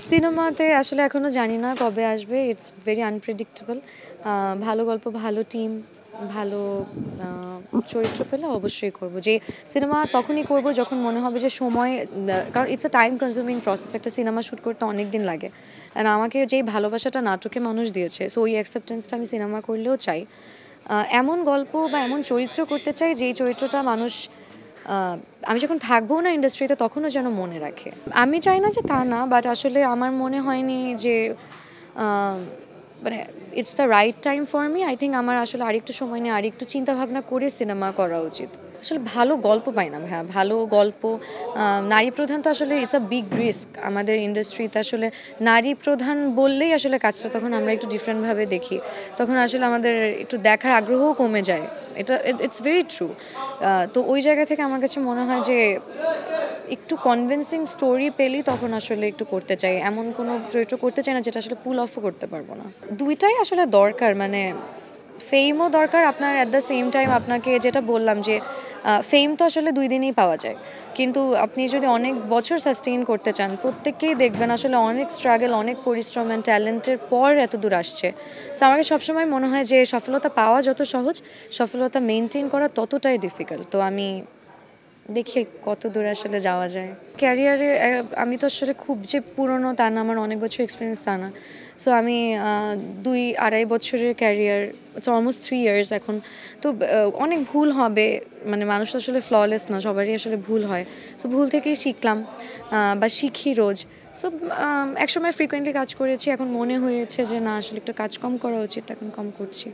সিনেমাতে আসলে এখনো জানি না কবে আসবে। It's very unpredictable. ভালো গল্প, ভালো টিম, ভালো চরিত্র পেলে অবশ্যই করব। যে সিনেমা তখনই করব যখন মনে হবে যে সময়, কারণ it's a time consuming process. একটা সিনেমা শ্যুট করতে অনেক দিন লাগে। আর আমাকে যেই ভালোবাসাটা নাটকে মানুষ দিয়েছে, সো ওই অ্যাকসেপ্টেন্সটা আমি সিনেমা করলেও চাই। এমন গল্প বা এমন চরিত্র করতে চাই যেই চরিত্রটা মানুষ, আমি যখন থাকবো না ইন্ডাস্ট্রিতে তখনও যেন মনে রাখে। আমি চাই না যে তা না, বাট আসলে আমার মনে হয়নি যে মানে it's the right time for me. I think আমার আসলে আরেকটু সময় নিয়ে আরেকটু চিন্তা ভাবনা করে সিনেমা করা উচিত। আসলে ভালো গল্প পাই না ভাইয়া, ভালো গল্প। নারী প্রধান তো আসলে ইটস আ বিগ রিস্ক আমাদের ইন্ডাস্ট্রিতে। আসলে নারী প্রধান বললেই আসলে কাজটা তখন আমরা একটু ডিফারেন্টভাবে দেখি। তখন আসলে আমাদের একটু দেখার আগ্রহও কমে যায়। এটা ইটস ভেরি ট্রু। তো ওই জায়গা থেকে আমার কাছে মনে হয় যে একটু কনভিন্সিং স্টোরি পেলেই তখন আসলে একটু করতে চাই। এমন কোনো চরিত্র করতে চাই না যেটা আসলে পুল অফও করতে পারবো না। দুইটাই আসলে দরকার, মানে ফেমও দরকার আপনার, অ্যাট দ্য সেম টাইম আপনাকে যেটা বললাম যে ফেম তো আসলে 2 দিনেই পাওয়া যায়, কিন্তু আপনি যদি অনেক বছর সাস্টেইন করতে চান, প্রত্যেককেই দেখবেন আসলে অনেক স্ট্রাগল, অনেক পরিশ্রম অ্যান্ড ট্যালেন্টের পর এত দূর আসছে। সো আমাকে সবসময় মনে হয় যে সফলতা পাওয়া যত সহজ, সফলতা মেনটেন করা ততটাই ডিফিকাল্ট। তো আমি দেখি কত দূর আসলে যাওয়া যায় ক্যারিয়ারে। আমি তো আসলে খুব যে পুরনো তা না, আমার অনেক বছর এক্সপিরিয়েন্স তা না। সো আমি 2-2.5 বছরের ক্যারিয়ার, অলমোস্ট 3 ইয়ার্স এখন। তো অনেক ভুল হবে, মানে মানুষ তো আসলে ফ্ললেস না, সবারই আসলে ভুল হয়। সো ভুল থেকেই শিখলাম, বা শিখি রোজ। সো একসময় ফ্রিকোয়েন্টলি কাজ করেছি, এখন মনে হয়েছে যে না আসলে একটু কাজ কম করা উচিত, এখন কম করছি।